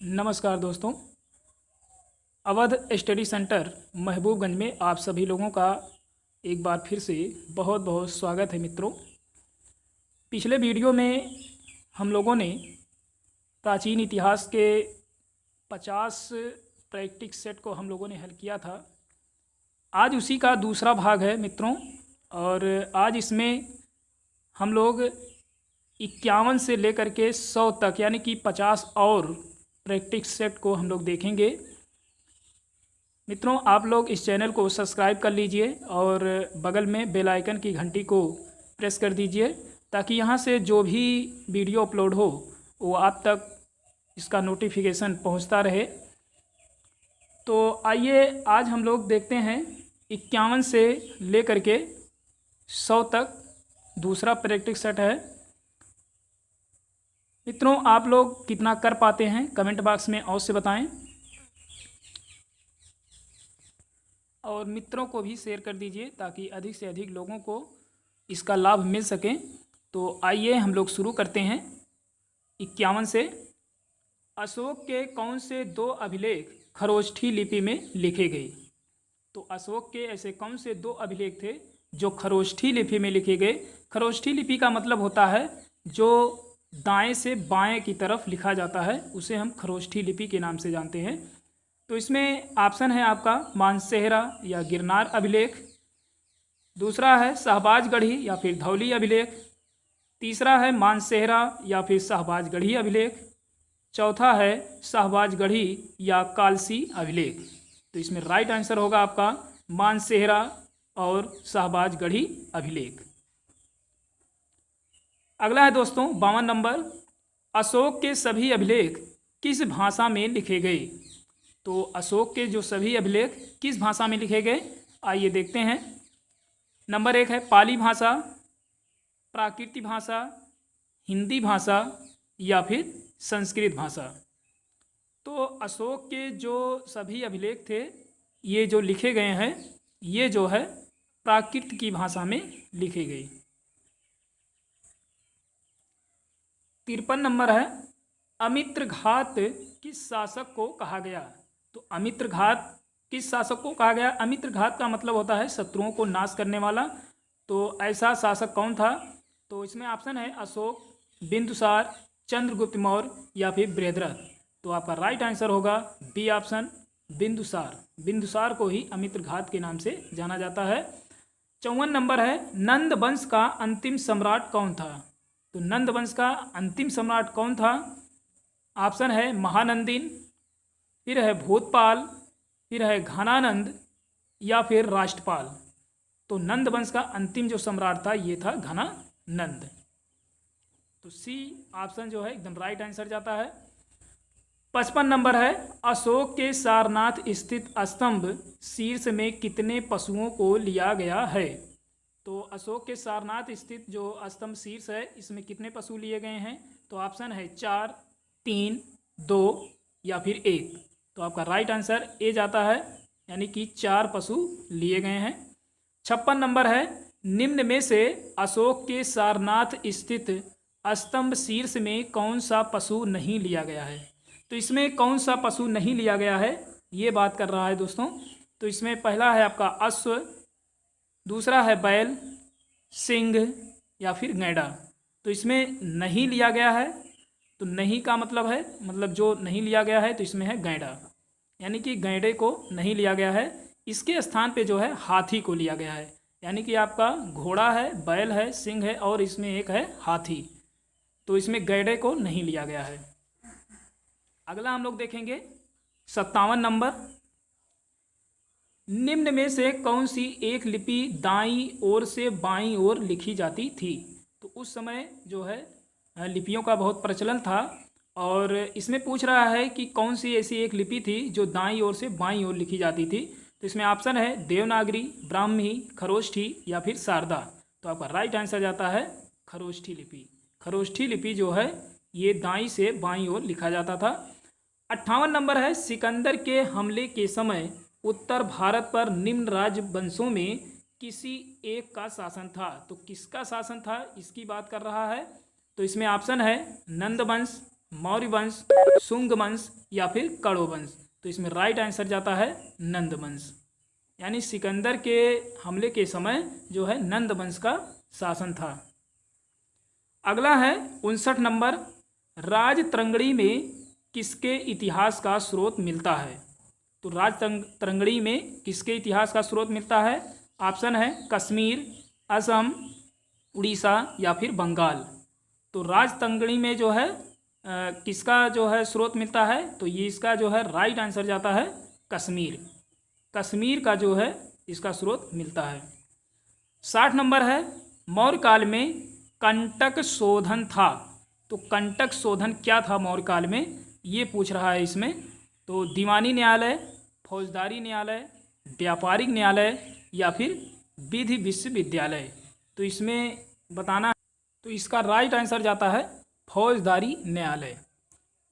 नमस्कार दोस्तों। Awadh study centre Mahbubganj में आप सभी लोगों का एक बार फिर से बहुत बहुत स्वागत है मित्रों। पिछले वीडियो में हम लोगों ने प्राचीन इतिहास के 50 प्रैक्टिस सेट को हम लोगों ने हल किया था। आज उसी का दूसरा भाग है मित्रों, और आज इसमें हम लोग 51 से लेकर के 100 तक यानी कि 50 और प्रैक्टिस सेट को हम लोग देखेंगे। मित्रों, आप लोग इस चैनल को सब्सक्राइब कर लीजिए और बगल में बेल आइकन की घंटी को प्रेस कर दीजिए ताकि यहाँ से जो भी वीडियो अपलोड हो वो आप तक इसका नोटिफिकेशन पहुँचता रहे। तो आइए आज हम लोग देखते हैं 51 से लेकर के 100 तक दूसरा प्रैक्टिस सेट है। मित्रों, आप लोग कितना कर पाते हैं कमेंट बॉक्स में अवश्य बताएं, और मित्रों को भी शेयर कर दीजिए ताकि अधिक से अधिक लोगों को इसका लाभ मिल सके। तो आइए हम लोग शुरू करते हैं 51 से। अशोक के कौन से 2 अभिलेख खरोष्ठी लिपि में लिखे गए? तो अशोक के ऐसे कौन से 2 अभिलेख थे जो खरोष्ठी लिपि में लिखे गए? खरोष्ठी लिपि का मतलब होता है जो दाएं से बाएं की तरफ लिखा जाता है, उसे हम खरोष्ठी लिपि के नाम से जानते हैं। तो इसमें ऑप्शन है आपका मानसेहरा या गिरनार अभिलेख, दूसरा है शाहबाजगढ़ी या फिर धौली अभिलेख, तीसरा है मानसेहरा या फिर शाहबाजगढ़ी अभिलेख, चौथा है शाहबाजगढ़ी या कालसी अभिलेख। तो इसमें राइट आंसर होगा आपका मानसेहरा और शाहबाजगढ़ी अभिलेख। अगला है दोस्तों 52 नंबर, अशोक के सभी अभिलेख किस भाषा में लिखे गए? तो अशोक के जो सभी अभिलेख किस भाषा में लिखे गए, आइए देखते हैं। नंबर 1 है पाली भाषा, प्राकृत भाषा, हिंदी भाषा या फिर संस्कृत भाषा। तो अशोक के जो सभी अभिलेख थे ये जो लिखे गए हैं ये जो है प्राकृत की भाषा में लिखे गए। 53 नंबर है, अमित्र घात किस शासक को कहा गया? तो अमित्र घात किस शासक को कहा गया? अमित्र घात का मतलब होता है शत्रुओं को नाश करने वाला। तो ऐसा शासक कौन था? तो इसमें ऑप्शन है अशोक, बिंदुसार, चंद्रगुप्त मौर्य या फिर बृहद्रथ। तो आपका राइट आंसर होगा बी ऑप्शन बिंदुसार। बिंदुसार को ही अमित्र घात के नाम से जाना जाता है। 54 नंबर है, नंद वंश का अंतिम सम्राट कौन था? तो नंद वंश का अंतिम सम्राट कौन था? ऑप्शन है महानंदिन, फिर है भूतपाल, फिर है घनानंद या फिर राष्ट्रपाल। तो नंद वंश का अंतिम जो सम्राट था ये था घनानंद। तो सी ऑप्शन जो है एकदम राइट आंसर जाता है। 55 नंबर है, अशोक के सारनाथ स्थित स्तंभ शीर्ष में कितने पशुओं को लिया गया है? तो अशोक के सारनाथ स्थित जो स्तंभ शीर्ष है इसमें कितने पशु लिए गए हैं? तो ऑप्शन है 4, 3, 2 या फिर 1। तो आपका राइट आंसर ए जाता है, यानी कि 4 पशु लिए गए हैं। 56 नंबर है, निम्न में से अशोक के सारनाथ स्थित स्तंभ शीर्ष में कौन सा पशु नहीं लिया गया है? तो इसमें कौन सा पशु नहीं लिया गया है ये बात कर रहा है दोस्तों। तो इसमें पहला है आपका अश्व, दूसरा है बैल, सिंह या फिर गैंडा। तो इसमें नहीं लिया गया है, तो नहीं का मतलब है मतलब जो नहीं लिया गया है तो इसमें है गैंडा, यानी कि गैंडे को नहीं लिया गया है। इसके स्थान पे जो है हाथी को लिया गया है, यानी कि आपका घोड़ा है, बैल है, सिंह है और इसमें एक है हाथी। तो इसमें गैंडे को नहीं लिया गया है। अगला हम लोग देखेंगे 57 नंबर, निम्न में से कौन सी एक लिपि दाईं ओर से बाईं ओर लिखी जाती थी? तो उस समय जो है लिपियों का बहुत प्रचलन था, और इसमें पूछ रहा है कि कौन सी ऐसी एक लिपि थी जो दाईं ओर से बाईं ओर लिखी जाती थी। तो इसमें ऑप्शन है देवनागरी, ब्राह्मी, खरोष्ठी या फिर शारदा। तो आपका राइट आंसर जाता है खरोष्ठी लिपि। खरोष्ठी लिपि जो है ये दाईं से बाईं ओर लिखा जाता था। 58 नंबर है, सिकंदर के हमले के समय उत्तर भारत पर निम्न राजवंशों में किसी एक का शासन था। तो किसका शासन था इसकी बात कर रहा है। तो इसमें ऑप्शन है नंद वंश, मौर्य वंश, शुंग वंश या फिर कड़ो वंश। तो इसमें राइट आंसर जाता है नंद वंश। यानी सिकंदर के हमले के समय जो है नंद वंश का शासन था। अगला है 59 नंबर, राजतरंगड़ी में किसके इतिहास का स्रोत मिलता है? तो राजतरंगड़ी में किसके इतिहास का स्रोत मिलता है? ऑप्शन है कश्मीर, असम, उड़ीसा या फिर बंगाल। तो राजतरंगड़ी में जो है किसका जो है स्रोत मिलता है? तो ये इसका जो है राइट आंसर जाता है कश्मीर। कश्मीर का जो है इसका स्रोत मिलता है। 60 नंबर है, मौर्य काल में कंटक शोधन था। तो कंटक शोधन क्या था मौर्य काल में, ये पूछ रहा है इसमें। तो दीवानी न्यायालय, फौजदारी न्यायालय, व्यापारिक न्यायालय या फिर विधि विश्वविद्यालय। तो इसमें बताना, तो इसका राइट आंसर जाता है फौजदारी न्यायालय।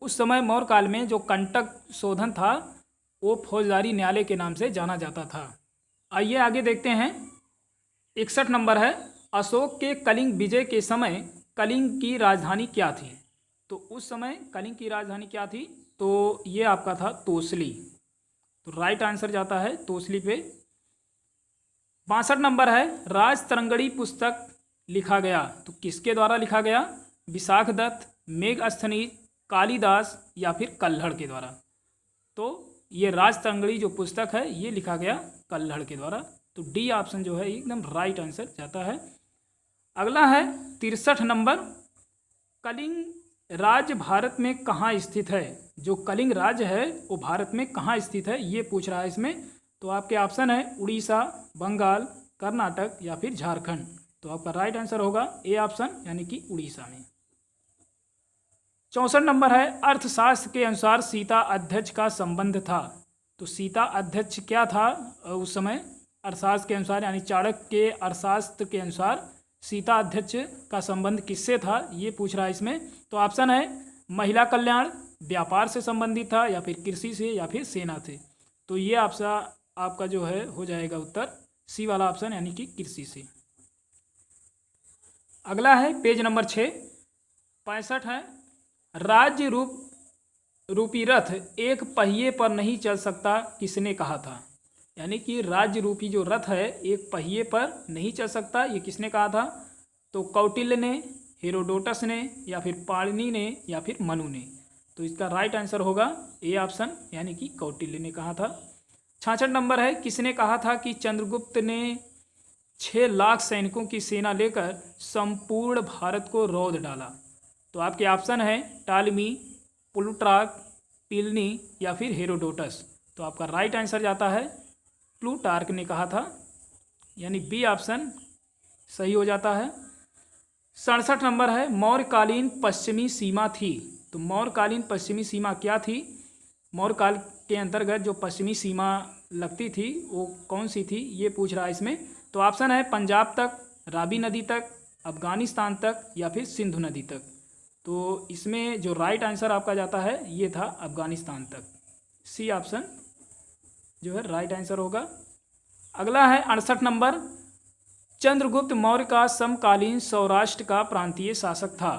उस समय मौर्य काल में जो कंटक शोधन था वो फौजदारी न्यायालय के नाम से जाना जाता था। आइए आगे देखते हैं। 61 नंबर है, अशोक के कलिंग विजय के समय कलिंग की राजधानी क्या थी? तो उस समय कलिंग की राजधानी क्या थी? तो ये आपका था तोसली। तो राइट आंसर जाता है तोसली पे। 62 नंबर है, राजतरंगड़ी पुस्तक लिखा गया। तो किसके द्वारा लिखा गया? विशाखदत्त, मेघस्थनीज, कालिदास या फिर कल्हड़ के द्वारा। तो ये राजतरंगड़ी जो पुस्तक है ये लिखा गया कल्हड़ के द्वारा। तो डी ऑप्शन जो है एकदम राइट आंसर जाता है। अगला है 63 नंबर, कलिंग राज्य भारत में कहाँ स्थित है? जो कलिंग राज्य है वो भारत में कहाँ स्थित है ये पूछ रहा है इसमें। तो आपके ऑप्शन है उड़ीसा, बंगाल, कर्नाटक या फिर झारखंड। तो आपका राइट आंसर होगा ए ऑप्शन, यानी कि उड़ीसा में। 64 नंबर है, अर्थशास्त्र के अनुसार सीता अध्यक्ष का संबंध था। तो सीता अध्यक्ष क्या था उस समय? अर्थशास्त्र के अनुसार, यानी चाणक्य के अर्थशास्त्र के अनुसार सीता अध्यक्ष का संबंध किससे था ये पूछ रहा है इसमें। तो ऑप्शन है महिला कल्याण, व्यापार से संबंधित था या फिर कृषि से या फिर सेना से। तो ये आपका जो है हो जाएगा उत्तर सी वाला ऑप्शन, यानी कि कृषि से। अगला है पेज नंबर 6, 65 है, राज्य रूपी रथ एक पहिए पर नहीं चल सकता किसने कहा था? यानी कि राज्य रूपी जो रथ है एक पहिए पर नहीं चल सकता, ये किसने कहा था? तो कौटिल्य ने, हेरोडोटस ने या फिर पाणिनि ने या फिर मनु ने। तो इसका राइट आंसर होगा ए ऑप्शन, यानी कि कौटिल्य ने कहा था। 66 नंबर है, किसने कहा था कि चंद्रगुप्त ने 6 लाख सैनिकों की सेना लेकर संपूर्ण भारत को रौंद डाला? तो आपके ऑप्शन है टालमी, प्लूटार्क, प्लिनी या फिर हेरोडोटस। तो आपका राइट आंसर जाता है प्लूटार्क ने कहा था, यानी बी ऑप्शन सही हो जाता है। 67 नंबर है, मौर्यकालीन पश्चिमी सीमा थी। तो मौर्यकालीन पश्चिमी सीमा क्या थी? मौर्यकाल के अंतर्गत जो पश्चिमी सीमा लगती थी वो कौन सी थी ये पूछ रहा है इसमें। तो ऑप्शन है पंजाब तक, रावी नदी तक, अफगानिस्तान तक या फिर सिंधु नदी तक। तो इसमें जो राइट आंसर आपका जाता है ये था अफगानिस्तान तक। सी ऑप्शन जो है राइट आंसर होगा। अगला है 68 नंबर, चंद्रगुप्त मौर्य का समकालीन सौराष्ट्र का प्रांतीय शासक था।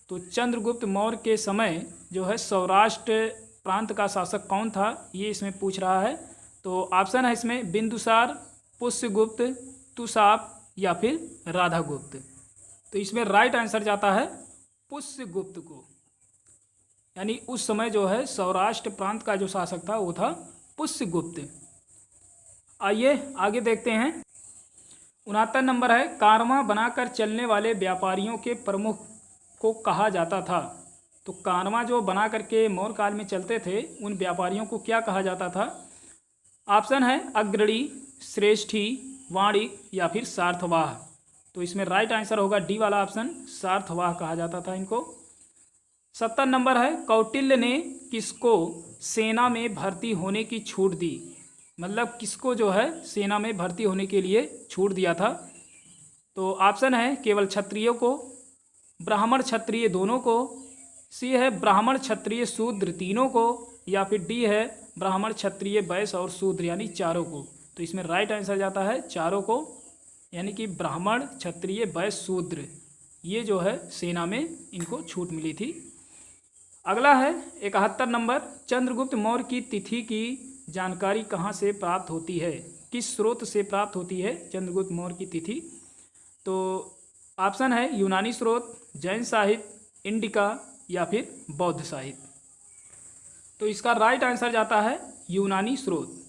तो चंद्रगुप्त मौर्य के समय जो है सौराष्ट्र प्रांत का शासक कौन था ये इसमें पूछ रहा है। तो ऑप्शन है इसमें बिंदुसार, पुष्यगुप्त, तुषाप या फिर राधागुप्त। तो इसमें राइट आंसर जाता है पुष्यगुप्त को, यानी उस समय जो है सौराष्ट्र प्रांत का जो शासक था वो था पुष्यगुप्त। आइए आगे देखते हैं। 69 नंबर है, कारवां बनाकर चलने वाले व्यापारियों के प्रमुख को कहा जाता था। तो कारवां जो बना करके मौर्य काल में चलते थे उन व्यापारियों को क्या कहा जाता था? ऑप्शन है अग्रणी, श्रेष्ठी, वाणिक या फिर सार्थवाह। तो इसमें राइट आंसर होगा डी वाला ऑप्शन, सार्थवाह कहा जाता था इनको। 70 नंबर है, कौटिल्य ने किसको सेना में भर्ती होने की छूट दी? मतलब किसको जो है सेना में भर्ती होने के लिए छूट दिया था? तो ऑप्शन है केवल क्षत्रियों को, ब्राह्मण क्षत्रिय दोनों को, सी है ब्राह्मण क्षत्रिय शूद्र तीनों को, या फिर डी है ब्राह्मण क्षत्रिय वैश्य और शूद्र यानी चारों को। तो इसमें राइट आंसर जाता है चारों को, यानी कि ब्राह्मण क्षत्रिय वैश्य शूद्र ये जो है सेना में इनको छूट मिली थी। अगला है 71 नंबर, चंद्रगुप्त मौर्य की तिथि की जानकारी कहाँ से प्राप्त होती है, किस स्रोत से प्राप्त होती है चंद्रगुप्त मौर्य की तिथि। तो ऑप्शन है यूनानी स्रोत, जैन साहित्य, इंडिका या फिर बौद्ध साहित्य। तो इसका राइट आंसर जाता है यूनानी स्रोत,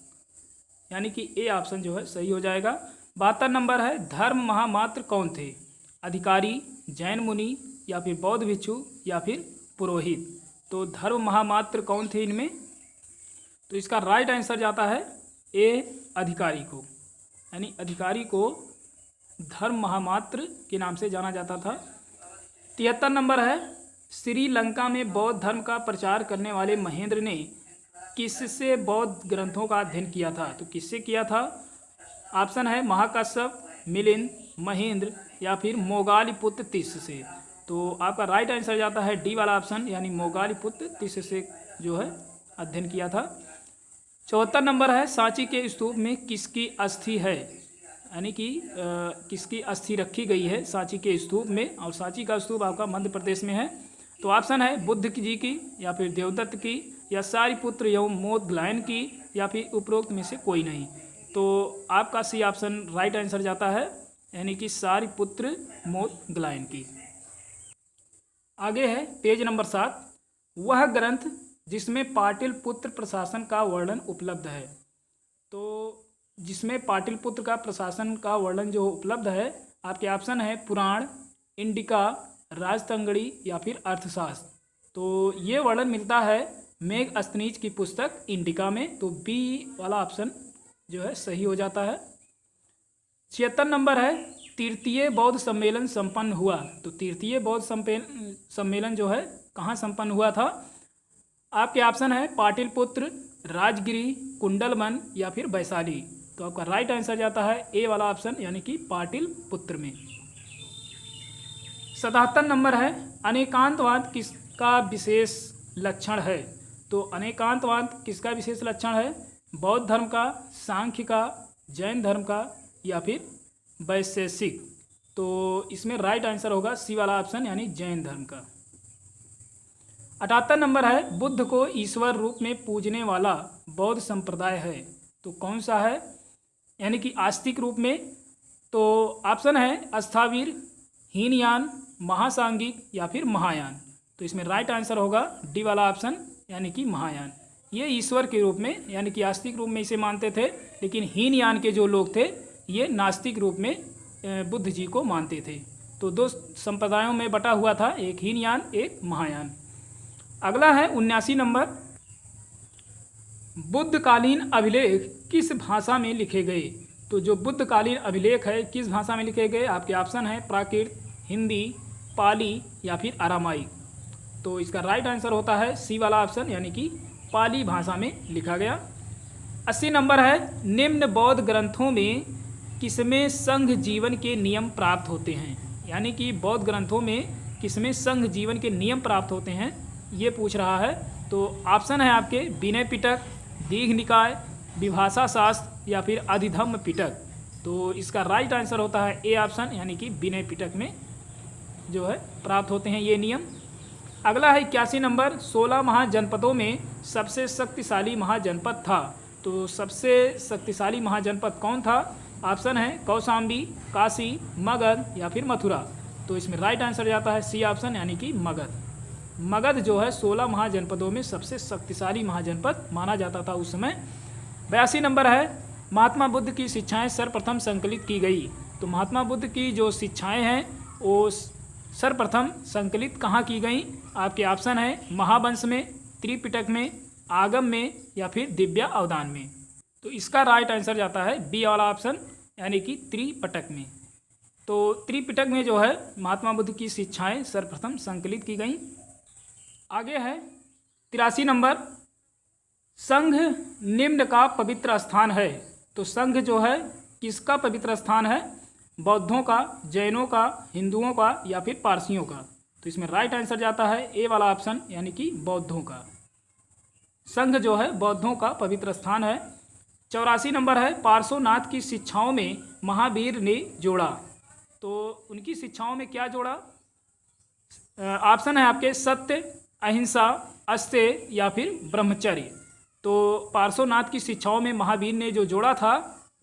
यानी कि ए ऑप्शन जो है सही हो जाएगा। 72 नंबर है, धर्म महामात्र कौन थे, अधिकारी, जैन मुनि या फिर बौद्ध भिक्षु या फिर पुरोहित। तो धर्म महामात्र कौन थे इनमें, तो इसका राइट आंसर जाता है ए अधिकारी को, यानी अधिकारी को धर्म महामात्र के नाम से जाना जाता था। 73 नंबर है, श्रीलंका में बौद्ध धर्म का प्रचार करने वाले महेंद्र ने किससे बौद्ध ग्रंथों का अध्ययन किया था। तो किससे किया था, ऑप्शन है महाकश्यप, मिलिंद, महेंद्र या फिर मोगालिपुत्र तिस्स से। तो आपका राइट आंसर जाता है डी वाला ऑप्शन, यानी मोगालिपुत्र तिस्स से जो है अध्ययन किया था। 74 नंबर है, सांची के स्तूप में किसकी अस्थि है, यानी कि किसकी अस्थि रखी गई है सांची के स्तूप में, और सांची का स्तूप आपका मध्य प्रदेश में है। तो ऑप्शन है बुद्ध जी की या फिर देवदत्त की या सारिपुत्र एवं मोदग्लायन की या फिर उपरोक्त में से कोई नहीं। तो आपका सी ऑप्शन राइट आंसर जाता है, यानी कि सारिपुत्र मोदग्लायन की। आगे है पेज नंबर 7, वह ग्रंथ जिसमें पाटलिपुत्र प्रशासन का वर्णन उपलब्ध है। तो जिसमें पाटलिपुत्र का प्रशासन का वर्णन जो उपलब्ध है, आपके ऑप्शन है पुराण, इंडिका, राजतंगड़ी या फिर अर्थशास्त्र। तो ये वर्णन मिलता है मेगस्थनीज की पुस्तक इंडिका में। तो बी वाला ऑप्शन जो है सही हो जाता है। 76 नंबर है, तृतीय बौद्ध सम्मेलन संपन्न हुआ। तो तृतीय बौद्ध सम्मेलन जो है कहाँ संपन्न हुआ था, आपके ऑप्शन है पाटलिपुत्र, राजगिरी, कुंडलवन या फिर वैशाली। तो आपका राइट आंसर जाता है ए वाला ऑप्शन, यानी कि पाटलिपुत्र में। 77 नंबर है, अनेकांतवाद किसका विशेष लक्षण है। तो अनेकांतवाद किसका विशेष लक्षण है, बौद्ध धर्म का, सांख्य का, जैन धर्म का या फिर वैशेषिक। तो इसमें राइट आंसर होगा सी वाला ऑप्शन, यानी जैन धर्म का। 78 नंबर है, बुद्ध को ईश्वर रूप में पूजने वाला बौद्ध संप्रदाय है। तो कौन सा है, यानी कि आस्तिक रूप में। तो ऑप्शन है अस्थावीर, हीनयान, महासांगिक या फिर महायान। तो इसमें राइट आंसर होगा डी वाला ऑप्शन, यानी कि महायान। ये ईश्वर के रूप में, यानी कि आस्तिक रूप में इसे मानते थे, लेकिन हीनयान के जो लोग थे ये नास्तिक रूप में बुद्ध जी को मानते थे। तो दो संप्रदायों में बटा हुआ था, एक हीनयान एक महायान। अगला है 79 नंबर, बुद्धकालीन अभिलेख किस भाषा में लिखे गए। तो जो बुद्धकालीन अभिलेख है किस भाषा में लिखे गए, आपके ऑप्शन है प्राकृत, हिंदी, पाली या फिर अरामाइक। तो इसका राइट आंसर होता है सी वाला ऑप्शन, यानी कि पाली भाषा में लिखा गया। 80 नंबर है, निम्न बौद्ध ग्रंथों में किसमें संघ जीवन के नियम प्राप्त होते हैं। यानी कि बौद्ध ग्रंथों में किसमें संघ जीवन के नियम प्राप्त होते हैं, ये पूछ रहा है। तो ऑप्शन है आपके विनय पिटक, दीघ निकाय, विभाषा शास्त्र या फिर अधिधम्म पिटक। तो इसका राइट आंसर होता है ए ऑप्शन, यानी कि विनय पिटक में जो है प्राप्त होते हैं ये नियम। अगला है 81 नंबर, 16 महाजनपदों में सबसे शक्तिशाली महाजनपद था। तो सबसे शक्तिशाली महाजनपद कौन था, ऑप्शन है कौशाम्बी, काशी, मगध या फिर मथुरा। तो इसमें राइट आंसर जाता है सी ऑप्शन, यानी कि मगध। मगध जो है 16 महाजनपदों में सबसे शक्तिशाली महाजनपद माना जाता था उस समय। 82 नंबर है, महात्मा बुद्ध की शिक्षाएं सर्वप्रथम संकलित की गई। तो महात्मा बुद्ध की जो शिक्षाएं हैं वो सर्वप्रथम संकलित कहाँ की गई, आपके ऑप्शन है महावंश में, त्रिपिटक में, आगम में या फिर दिव्य अवदान में। तो इसका राइट आंसर जाता है बी वाला ऑप्शन, यानी कि त्रिपिटक में। तो त्रिपिटक में जो है महात्मा बुद्ध की शिक्षाएं सर्वप्रथम संकलित की गई। आगे है 83 नंबर, संघ निम्न का पवित्र स्थान है। तो संघ जो है किसका पवित्र स्थान है, बौद्धों का, जैनों का, हिंदुओं का या फिर पारसियों का। तो इसमें राइट आंसर जाता है ए वाला ऑप्शन, यानी कि बौद्धों का। संघ जो है बौद्धों का पवित्र स्थान है। 84 नंबर है, पार्श्वनाथ की शिक्षाओं में महावीर ने जोड़ा। तो उनकी शिक्षाओं में क्या जोड़ा, ऑप्शन है आपके सत्य, अहिंसा, अस्तेय या फिर ब्रह्मचर्य। तो पार्श्वनाथ की शिक्षाओं में महावीर ने जो जोड़ा था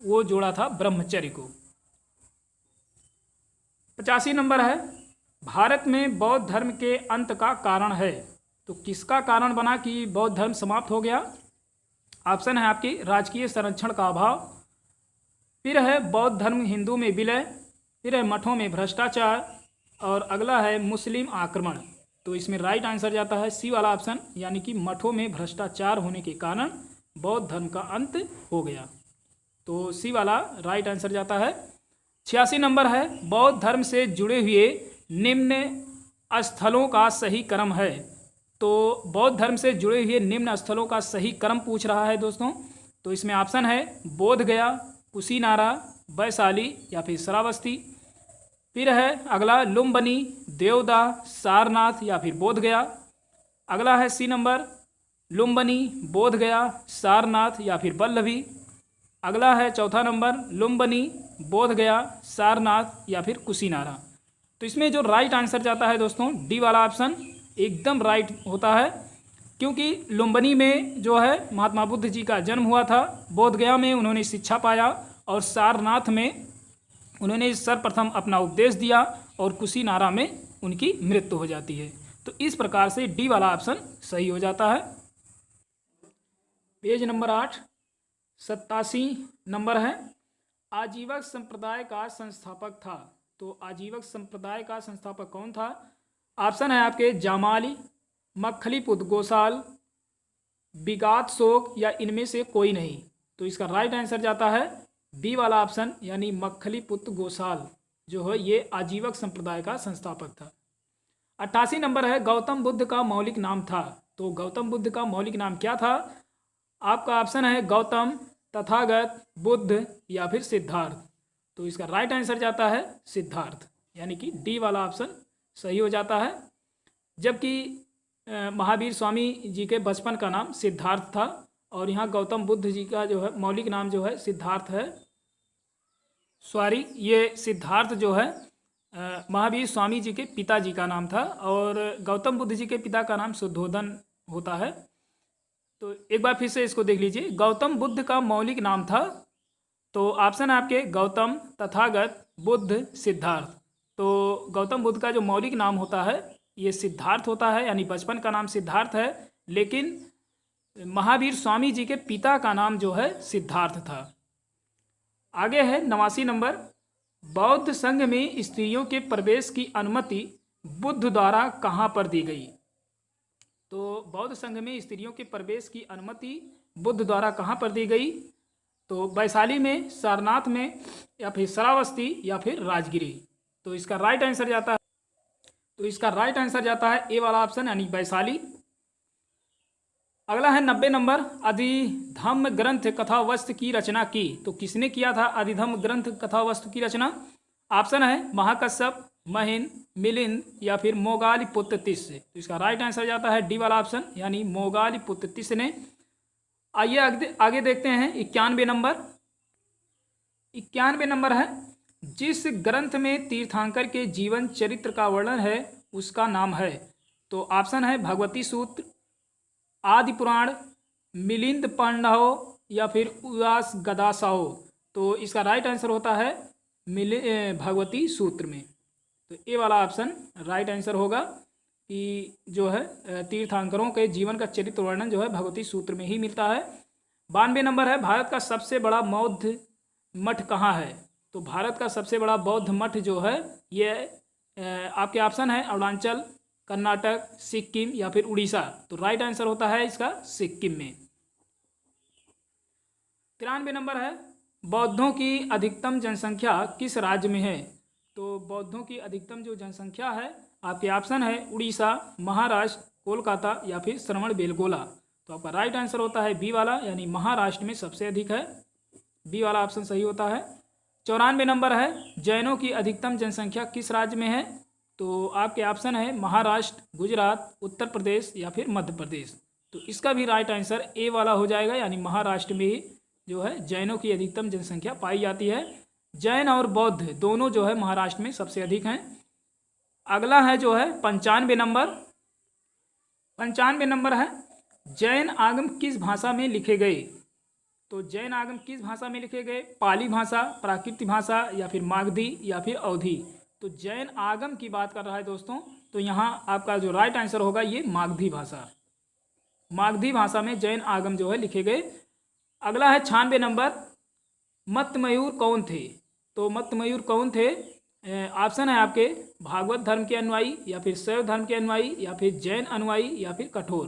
वो जोड़ा था ब्रह्मचर्य को। 85 नंबर है, भारत में बौद्ध धर्म के अंत का कारण है। तो किसका कारण बना कि बौद्ध धर्म समाप्त हो गया? ऑप्शन है आपकी राजकीय संरक्षण का अभाव, फिर है बौद्ध धर्म हिंदू में विलय, फिर है मठों में भ्रष्टाचार, और अगला है मुस्लिम आक्रमण। तो इसमें राइट आंसर जाता है सी वाला ऑप्शन, यानी कि मठों में भ्रष्टाचार होने के कारण बौद्ध धर्म का अंत हो गया। तो सी वाला राइट आंसर जाता है। 86 नंबर है, बौद्ध धर्म से जुड़े हुए निम्न स्थलों का सही क्रम है। तो बौद्ध धर्म से जुड़े हुए निम्न स्थलों का सही क्रम पूछ रहा है दोस्तों। तो इसमें ऑप्शन है बोध गया, कुशीनारा, वैशाली या फिर श्रावस्ती। फिर है अगला लुम्बिनी, देवदा, सारनाथ या फिर बोध गया। अगला है सी नंबर लुम्बिनी, बोध गया, सारनाथ या फिर वल्लभी। अगला है चौथा नंबर लुम्बिनी, बोध गया, सारनाथ या फिर कुशीनारा। तो इसमें जो राइट आंसर जाता है दोस्तों डी वाला ऑप्शन एकदम राइट होता है, क्योंकि लुम्बिनी में जो है महात्मा बुद्ध जी का जन्म हुआ था, बोध गया में उन्होंने शिक्षा पाया और सारनाथ में उन्होंने सर्वप्रथम अपना उपदेश दिया और कुशीनारा में उनकी मृत्यु हो जाती है। तो इस प्रकार से डी वाला ऑप्शन सही हो जाता है। पेज नंबर 8, 87 नंबर है, आजीवक संप्रदाय का संस्थापक था। तो आजीवक संप्रदाय का संस्थापक कौन था? ऑप्शन है आपके जामाली, मक्खलीपुत्र गोसाल, बिगात शोक या इनमें से कोई नहीं। तो इसका राइट आंसर जाता है बी वाला ऑप्शन, यानी मक्खलीपुत्र गोसाल जो है ये आजीवक संप्रदाय का संस्थापक था। 88 नंबर है, गौतम बुद्ध का मौलिक नाम था। तो गौतम बुद्ध का मौलिक नाम क्या था? आपका ऑप्शन है गौतम, तथागत, बुद्ध या फिर सिद्धार्थ। तो इसका राइट आंसर जाता है सिद्धार्थ, यानी कि डी वाला ऑप्शन सही हो जाता है। जबकि महावीर स्वामी जी के बचपन का नाम सिद्धार्थ था और यहाँ गौतम बुद्ध जी का जो है मौलिक नाम जो है सिद्धार्थ है। सॉरी, ये सिद्धार्थ जो है महावीर स्वामी जी के पिताजी का नाम था और गौतम बुद्ध जी के पिता का नाम शुद्धोधन होता है। तो एक बार फिर से इसको देख लीजिए, गौतम बुद्ध का मौलिक नाम था। तो ऑप्शन है आपके गौतम, तथागत, बुद्ध, सिद्धार्थ। तो गौतम बुद्ध का जो मौलिक नाम होता है ये सिद्धार्थ होता है, यानी बचपन का नाम सिद्धार्थ है, लेकिन महावीर स्वामी जी के पिता का नाम जो है सिद्धार्थ था। आगे है 89 नंबर, बौद्ध संघ में स्त्रियों के प्रवेश की अनुमति बुद्ध द्वारा कहाँ पर दी गई? तो बौद्ध संघ में स्त्रियों के प्रवेश की अनुमति बुद्ध द्वारा कहाँ पर दी गई? तो वैशाली में, सारनाथ में या फिर श्रावस्ती या फिर राजगिरी। तो इसका राइट आंसर जाता है ए वाला ऑप्शन, यानी वैशाली। अगला है 90 नंबर, अधिधम्म ग्रंथ कथावस्तु की रचना की। तो किसने किया था अधिधम्म ग्रंथ कथावस्तु की रचना? ऑप्शन है महाकश्यप, महीन, मिलिंद या फिर मोगालिपुत्र तिस्य। तो इसका राइट आंसर जाता है डी वाला ऑप्शन, यानी मोगालिपुत्र तिस्य ने। आइए आगे देखते हैं 91 नंबर। 91 नंबर है, जिस ग्रंथ में तीर्थंकर के जीवन चरित्र का वर्णन है उसका नाम है। तो ऑप्शन है भगवती सूत्र, आदि पुराण, मिलिंद पांडव या फिर उदास गदासाओ। तो इसका राइट आंसर होता है भगवती सूत्र में। तो ए वाला ऑप्शन राइट आंसर होगा कि जो है तीर्थंकरों के जीवन का चरित्र वर्णन जो है भगवती सूत्र में ही मिलता है। 92 नंबर है, भारत का सबसे बड़ा बौद्ध मठ कहाँ है? तो भारत का सबसे बड़ा बौद्ध मठ जो है ये आपके ऑप्शन है अरुणाचल, कर्नाटक, सिक्किम या फिर उड़ीसा। तो राइट आंसर होता है इसका सिक्किम में। 93 नंबर है, बौद्धों की अधिकतम जनसंख्या किस राज्य में है? तो बौद्धों की अधिकतम जो जनसंख्या है आपके ऑप्शन है उड़ीसा, महाराष्ट्र, कोलकाता या फिर श्रवण बेलगोला। तो आपका राइट आंसर होता है बी वाला, यानी महाराष्ट्र में सबसे अधिक है। बी वाला ऑप्शन सही होता है। 94 नंबर है, जैनों की अधिकतम जनसंख्या किस राज्य में है? तो आपके ऑप्शन है महाराष्ट्र, गुजरात, उत्तर प्रदेश या फिर मध्य प्रदेश। तो इसका भी राइट आंसर ए वाला हो जाएगा, यानी महाराष्ट्र में ही जो है जैनों की अधिकतम जनसंख्या पाई जाती है। जैन और बौद्ध दोनों जो है महाराष्ट्र में सबसे अधिक हैं। अगला है जो है 95 नंबर, 95 नंबर है, जैन आगम किस भाषा में लिखे गए? तो जैन आगम किस भाषा में लिखे गए? पाली भाषा, प्राकृत भाषा, या फिर मागधी, या फिर अवधी। तो जैन आगम की बात कर रहा है दोस्तों, तो यहाँ आपका जो राइट आंसर होगा ये मागधी भाषा। मागधी भाषा में जैन आगम जो है लिखे गए। अगला है 96 नंबर, मत्तमयूर कौन थे? तो मत्तमयूर कौन थे? ऑप्शन है आपके भागवत धर्म के अनुयायी, या फिर शैव धर्म के अनुयायी, या फिर जैन अनुयायी, या फिर कठोर।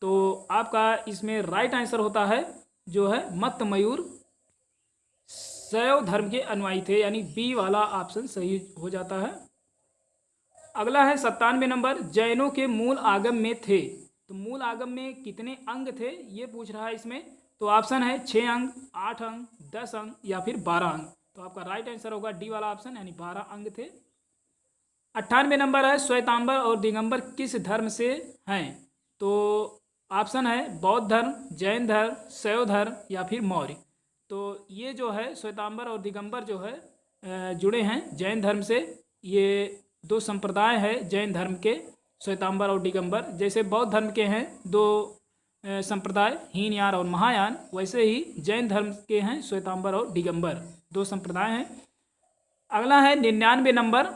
तो आपका इसमें राइट आंसर होता है जो है मत्तमयूर शैव धर्म के अनुयायी थे, यानी बी वाला ऑप्शन सही हो जाता है। अगला है 97 नंबर, जैनों के मूल आगम में थे। तो मूल आगम में कितने अंग थे ये पूछ रहा है इसमें। तो ऑप्शन है 6 अंग, 8 अंग, 10 अंग, या फिर 12 अंग। तो आपका राइट आंसर होगा डी वाला ऑप्शन, यानी 12 अंग थे। 98 नंबर है, श्वेतांबर और दिगंबर किस धर्म से हैं? तो ऑप्शन है बौद्ध धर्म, जैन धर्म, शैव धर्म, या फिर मौर्य। तो ये जो है श्वेतांबर और दिगंबर जो है जुड़े हैं जैन धर्म से। ये दो संप्रदाय है जैन धर्म के, श्वेतांबर और दिगंबर। जैसे बौद्ध धर्म के हैं दो संप्रदाय, हीनयान और महायान, वैसे ही जैन धर्म के हैं श्वेतांबर और दिगंबर, दो संप्रदाय हैं। अगला है 99 नंबर,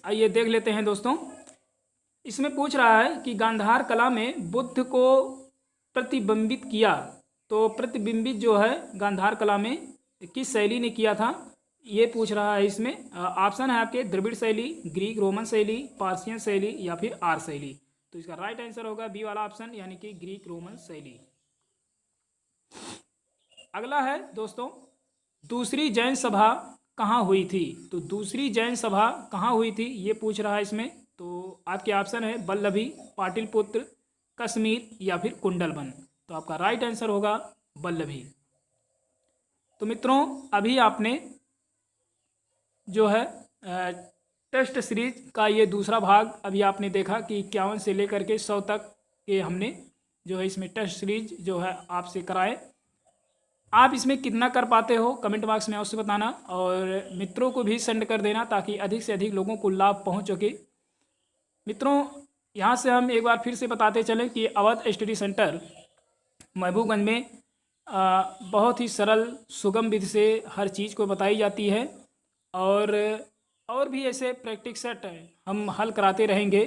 आइए देख लेते हैं दोस्तों। इसमें पूछ रहा है कि गांधार कला में बुद्ध को प्रतिबिंबित किया। तो प्रतिबिंबित जो है गांधार कला में किस शैली ने किया था ये पूछ रहा है इसमें। ऑप्शन है आपके द्रविड़ शैली, ग्रीक रोमन शैली, पार्सियन शैली, या फिर आर शैली। तो इसका राइट आंसर होगा बी वाला ऑप्शन, यानी कि ग्रीक रोमन शैली। अगला है दोस्तों, दूसरी जैन सभा कहाँ हुई थी? तो दूसरी जैन सभा कहाँ हुई थी ये पूछ रहा है इसमें। तो आपके ऑप्शन है बल्लभी, पाटिलपुत्र, कश्मीर, या फिर कुंडलवन। तो आपका राइट आंसर होगा बल्लभी। तो मित्रों अभी आपने जो है टेस्ट सीरीज का ये दूसरा भाग अभी आपने देखा कि 51 से लेकर के 100 तक के हमने जो है इसमें टेस्ट सीरीज जो है आपसे कराए। आप इसमें कितना कर पाते हो कमेंट बॉक्स में अवश्य बताना, और मित्रों को भी सेंड कर देना ताकि अधिक से अधिक लोगों को लाभ पहुंच सके। मित्रों यहाँ से हम एक बार फिर से बताते चलें कि अवध स्टडी सेंटर महबूबगंज में बहुत ही सरल सुगम विधि से हर चीज़ को बताई जाती है, और भी ऐसे प्रैक्टिस सेट हम हल कराते रहेंगे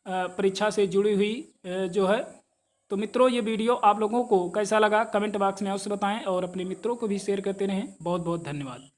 परीक्षा से जुड़ी हुई जो है। तो मित्रों ये वीडियो आप लोगों को कैसा लगा कमेंट बॉक्स में अवश्य बताएं, और अपने मित्रों को भी शेयर करते रहें। बहुत बहुत धन्यवाद।